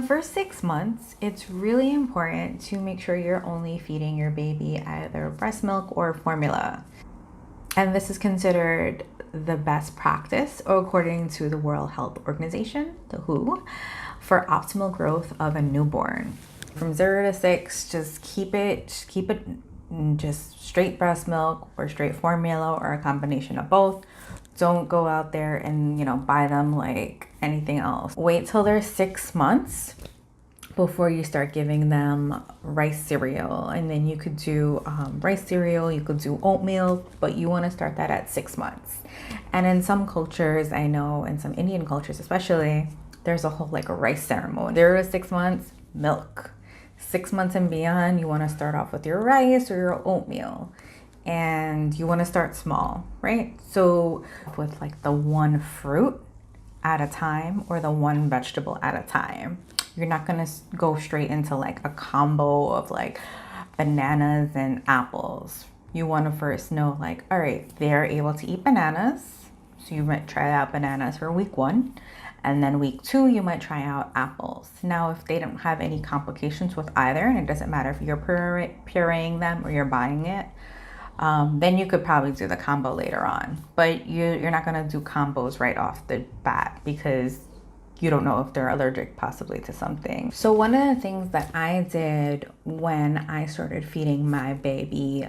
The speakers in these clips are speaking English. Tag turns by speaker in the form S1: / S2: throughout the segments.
S1: For 6 months, it's really important to make sure you're only feeding your baby either breast milk or formula. And this is considered the best practice according to the World Health Organization, the WHO, for optimal growth of a newborn. From 0 to 6, just keep it just straight breast milk or straight formula or a combination of both. Don't go out there and, buy them like anything else. Wait till they're 6 months before you start giving them rice cereal. And then you could do rice cereal, you could do oatmeal, but you want to start that at 6 months. And in some cultures, I know in some Indian cultures especially, there's a whole like a rice ceremony. 0 to 6 months, milk. 6 months and beyond, you want to start off with your rice or your oatmeal. And you want to start small, right? So with like the one fruit at a time or the one vegetable at a time. You're not going to go straight into like a combo of like bananas and apples. You want to first know like, all right, they're able to eat bananas. So you might try out bananas for week 1. And then week 2, you might try out apples. Now, if they don't have any complications with either, and it doesn't matter if you're pureeing them or you're buying it, then you could probably do the combo later on. But you're not going to do combos right off the bat because you don't know if they're allergic possibly to something. So one of the things that I did when I started feeding my baby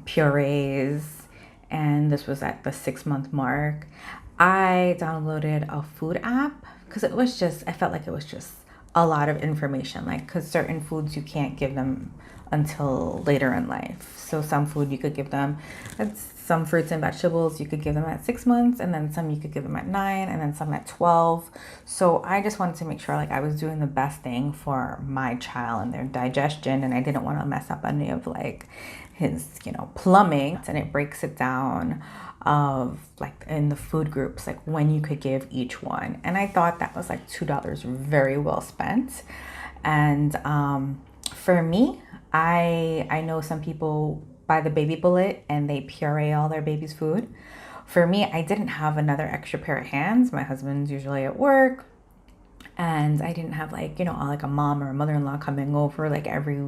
S1: purees, and this was at the 6-month mark, I downloaded a food app because I felt like it was just a lot of information, like because certain foods you can't give them until later in life. So some food you could give them, some fruits and vegetables you could give them at 6 months, and then some you could give them at 9, and then some at 12. So I just wanted to make sure like I was doing the best thing for my child and their digestion, and I didn't want to mess up any of like his, plumbing. And it breaks it down of like in the food groups, like when you could give each one. And I thought that was like $2 very well spent. And for me, I know some people buy the baby bullet and they puree all their baby's food. For me, I didn't have another extra pair of hands. My husband's usually at work, and I didn't have like, like a mom or a mother-in-law coming over like every,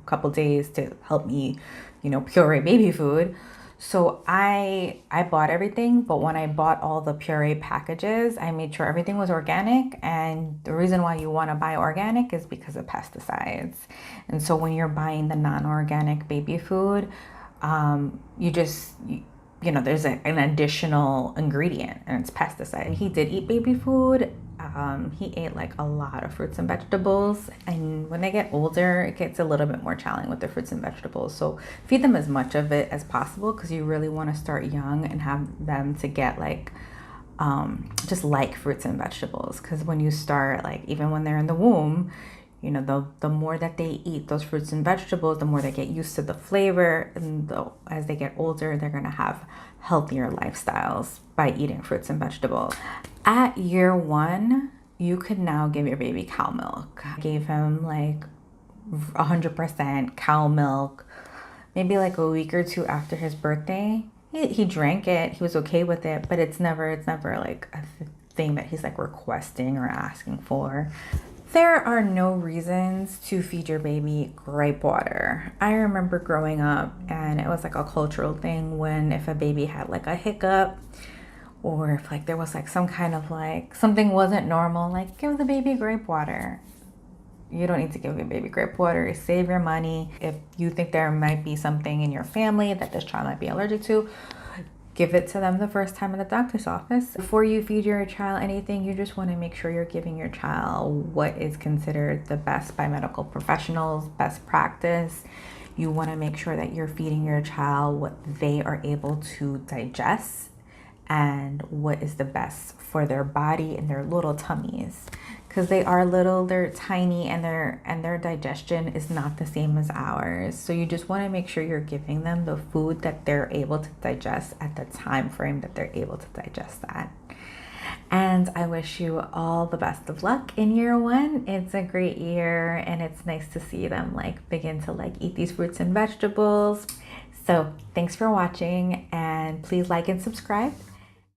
S1: couple days to help me, puree baby food. So I bought everything, but when I bought all the puree packages, I made sure everything was organic. And the reason why you want to buy organic is because of pesticides. And so when you're buying the non-organic baby food, there's an additional ingredient, and it's pesticide. He did eat baby food. He ate like a lot of fruits and vegetables, and when they get older, it gets a little bit more challenging with the fruits and vegetables. So feed them as much of it as possible, because you really want to start young and have them to get like just like fruits and vegetables. Because when you start, like even when they're in the womb, the more that they eat those fruits and vegetables, the more they get used to the flavor, and as they get older, they're going to have healthier lifestyles by eating fruits and vegetables. At year 1, you could now give your baby cow milk. I gave him like 100% cow milk, maybe like a week or 2 after his birthday. He drank it. He was okay with it, but it's never like a thing that he's like requesting or asking for. There are no reasons to feed your baby grape water. I remember growing up, and it was like a cultural thing when if a baby had like a hiccup, or if like there was like some kind of like something wasn't normal, like give the baby grape water. You don't need to give your baby grape water. Save your money. If you think there might be something in your family that this child might be allergic to, give it to them the first time in the doctor's office. Before you feed your child anything, you just want to make sure you're giving your child what is considered the best by medical professionals, best practice. You want to make sure that you're feeding your child what they are able to digest and what is the best for their body and their little tummies. Because they are little, they're tiny, and their digestion is not the same as ours. So you just want to make sure you're giving them the food that they're able to digest at the time frame that they're able to digest that. And I wish you all the best of luck in year 1. It's a great year, and it's nice to see them like begin to like eat these fruits and vegetables. So thanks for watching, and please like and subscribe.